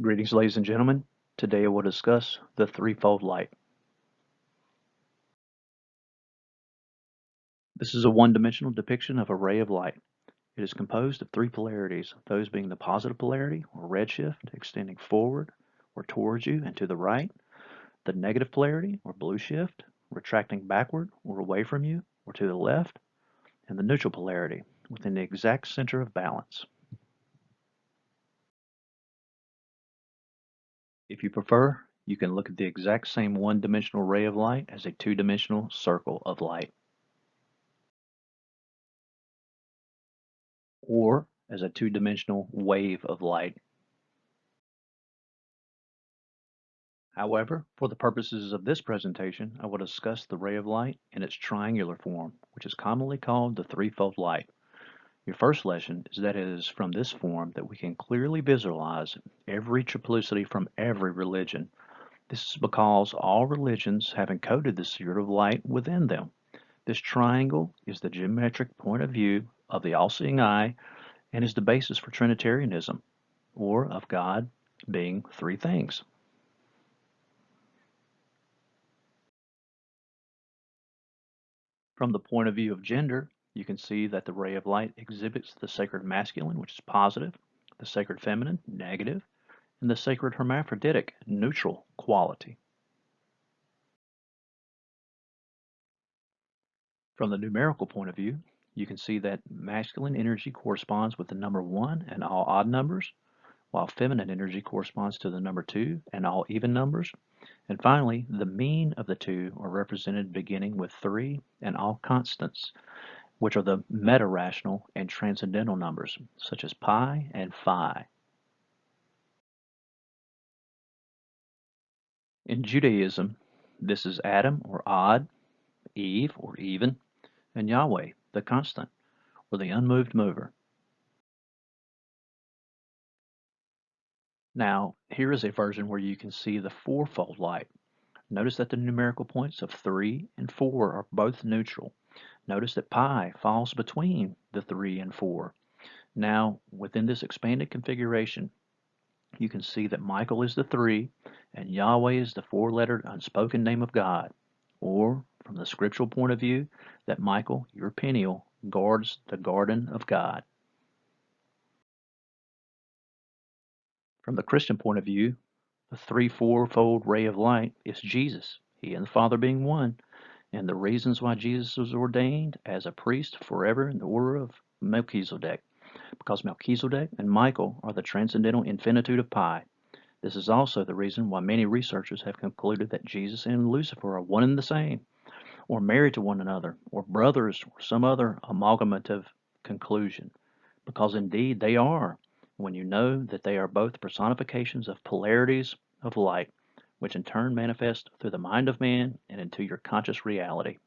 Greetings, ladies and gentlemen. Today I will discuss the threefold light. This is a one-dimensional depiction of a ray of light. It is composed of three polarities, those being the positive polarity, or redshift, extending forward or towards you and to the right, the negative polarity, or blue shift, retracting backward or away from you or to the left, and the neutral polarity, within the exact center of balance. If you prefer, you can look at the exact same one-dimensional ray of light as a two-dimensional circle of light, or as a two-dimensional wave of light. However, for the purposes of this presentation, I will discuss the ray of light in its triangular form, which is commonly called the threefold light. Your first lesson is that it is from this form that we can clearly visualize every triplicity from every religion. This is because all religions have encoded the sphere of light within them. This triangle is the geometric point of view of the all-seeing eye and is the basis for Trinitarianism, or of God being three things. From the point of view of gender, you can see that the ray of light exhibits the sacred masculine, which is positive, the sacred feminine, negative, and the sacred hermaphroditic, neutral quality. From the numerical point of view, you can see that masculine energy corresponds with the number 1 and all odd numbers, while feminine energy corresponds to the number 2 and all even numbers. And finally, the mean of the two are represented beginning with 3 and all constants, which are the meta-rational and transcendental numbers, such as pi and phi. In Judaism, this is Adam, or odd, Eve, or even, and Yahweh, the constant, or the unmoved mover. Now, here is a version where you can see the fourfold light. Notice that the numerical points of 3 and 4 are both neutral. Notice that pi falls between the 3 and 4. Now, within this expanded configuration, you can see that Michael is the 3 and Yahweh is the four-lettered unspoken name of God. Or, from the scriptural point of view, that Michael, your Peniel, guards the garden of God. From the Christian point of view, the fourfold ray of light is Jesus, he and the Father being one, and the reasons why Jesus was ordained as a priest forever in the order of Melchizedek, because Melchizedek and Michael are the transcendental infinitude of pi. This is also the reason why many researchers have concluded that Jesus and Lucifer are one and the same, or married to one another, or brothers, or some other amalgamative conclusion, because indeed they are, when you know that they are both personifications of polarities of light, which in turn manifest through the mind of man and into your conscious reality.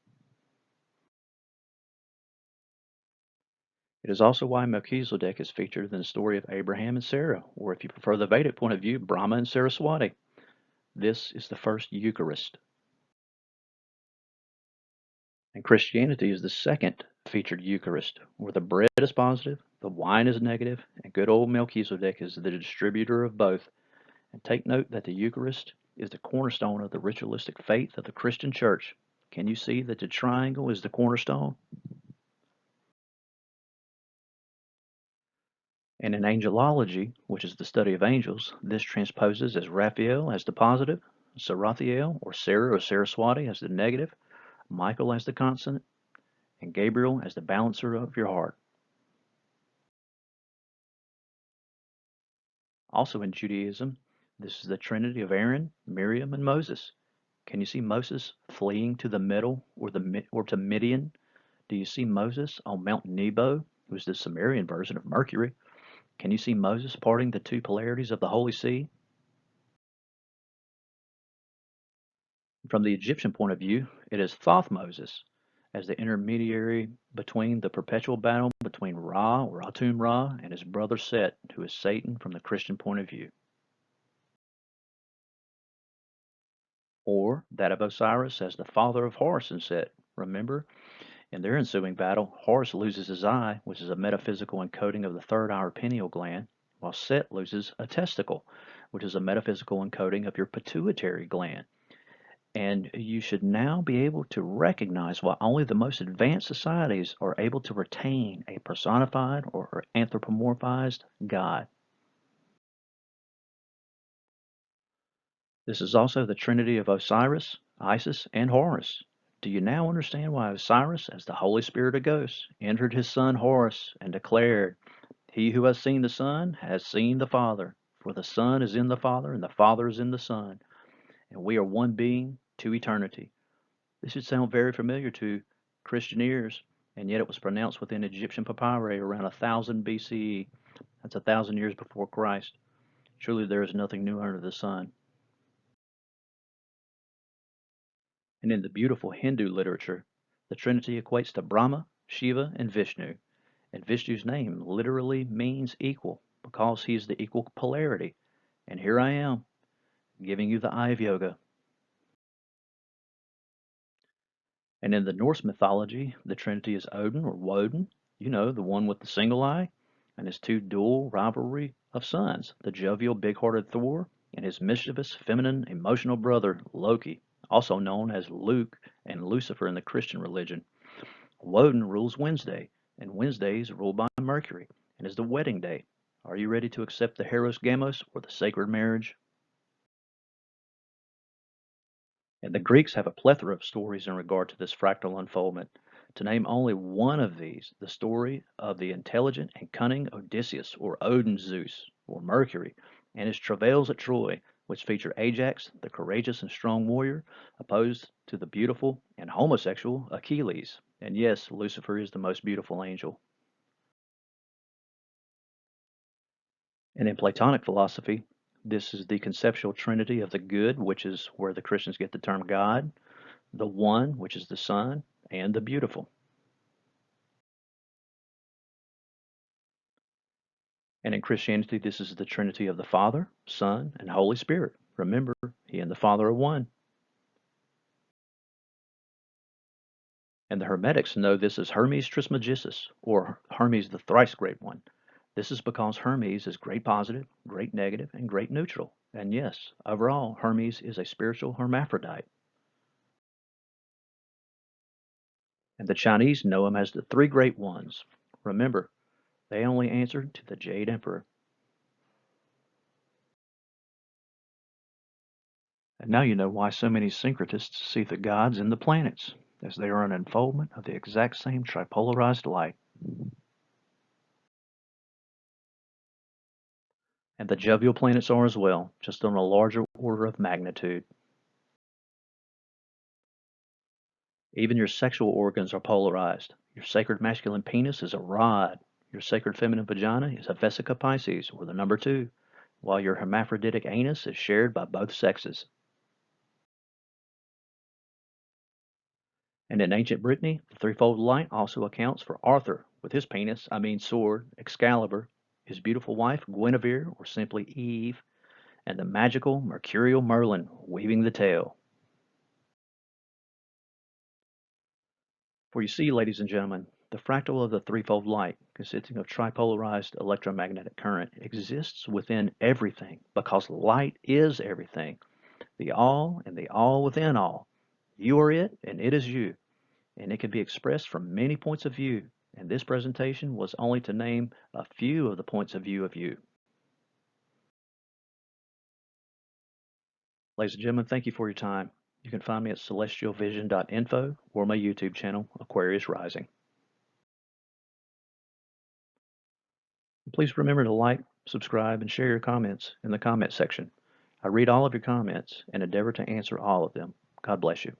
It is also why Melchizedek is featured in the story of Abraham and Sarah, or if you prefer the Vedic point of view, Brahma and Saraswati. This is the first Eucharist. And Christianity is the second featured Eucharist, where the bread is positive, the wine is negative, and good old Melchizedek is the distributor of both. And take note that the Eucharist is the cornerstone of the ritualistic faith of the Christian Church. Can you see that the triangle is the cornerstone? And in angelology, which is the study of angels, this transposes as Raphael as the positive, Sarathiel or Sarah or Saraswati as the negative, Michael as the consonant, and Gabriel as the balancer of your heart. Also in Judaism, this is the trinity of Aaron, Miriam, and Moses. Can you see Moses fleeing to the middle or to Midian? Do you see Moses on Mount Nebo, who is the Sumerian version of Mercury? Can you see Moses parting the two polarities of the Holy See? From the Egyptian point of view, it is Thoth-Moses as the intermediary between the perpetual battle between Ra or Atum Ra and his brother Set, who is Satan from the Christian point of view. Or that of Osiris as the father of Horus and Set. Remember, in their ensuing battle, Horus loses his eye, which is a metaphysical encoding of the third eye or pineal gland, while Set loses a testicle, which is a metaphysical encoding of your pituitary gland. And you should now be able to recognize why only the most advanced societies are able to retain a personified or anthropomorphized God. This is also the trinity of Osiris, Isis, and Horus. Do you now understand why Osiris, as the Holy Spirit of ghosts, entered his son Horus and declared, "He who has seen the Son has seen the Father, for the Son is in the Father, and the Father is in the Son, and we are one being to eternity." This should sound very familiar to Christian ears, and yet it was pronounced within Egyptian papyri around 1000 BCE. That's 1000 years before Christ. Truly there is nothing new under the sun. And in the beautiful Hindu literature, the Trinity equates to Brahma, Shiva, and Vishnu. And Vishnu's name literally means equal because he's the equal polarity. And here I am, giving you the eye of yoga. And in the Norse mythology, the Trinity is Odin or Woden, the one with the single eye, and his two dual rivalry of sons, the jovial big-hearted Thor and his mischievous, feminine, emotional brother, Loki, also known as Luke and Lucifer in the Christian religion. Woden rules Wednesday, and Wednesday is ruled by Mercury, and is the wedding day. Are you ready to accept the Heros Gamos, or the sacred marriage? And the Greeks have a plethora of stories in regard to this fractal unfoldment. To name only one of these, the story of the intelligent and cunning Odysseus, or Odin Zeus, or Mercury, and his travails at Troy, which feature Ajax, the courageous and strong warrior, opposed to the beautiful and homosexual Achilles. And yes, Lucifer is the most beautiful angel. And in Platonic philosophy, this is the conceptual trinity of the good, which is where the Christians get the term God, the One, which is the Son, and the Beautiful. And in Christianity, this is the trinity of the Father, Son, and Holy Spirit. Remember, He and the Father are one. And the Hermetics know this as Hermes Trismegistus, or Hermes the thrice great one. This is because Hermes is great positive, great negative, and great neutral. And yes, overall, Hermes is a spiritual hermaphrodite. And the Chinese know him as the Three Great Ones. Remember, they only answered to the Jade Emperor. And now you know why so many syncretists see the gods in the planets, as they are an unfoldment of the exact same tripolarized light. And the jovial planets are as well, just on a larger order of magnitude. Even your sexual organs are polarized. Your sacred masculine penis is a rod. Your sacred feminine vagina is a vesica Pisces, or the number 2, while your hermaphroditic anus is shared by both sexes. And in ancient Brittany, the threefold light also accounts for Arthur, with his penis, sword, Excalibur, his beautiful wife, Guinevere, or simply Eve, and the magical mercurial Merlin, weaving the tale. For you see, ladies and gentlemen, the fractal of the threefold light, consisting of tripolarized electromagnetic current, exists within everything, because light is everything, the all and the all within all. You are it, and it is you. And it can be expressed from many points of view, and this presentation was only to name a few of the points of view of you. Ladies and gentlemen, thank you for your time. You can find me at celestialvision.info or my YouTube channel, Aquarius Rising. Please remember to like, subscribe, and share your comments in the comment section. I read all of your comments and endeavor to answer all of them. God bless you.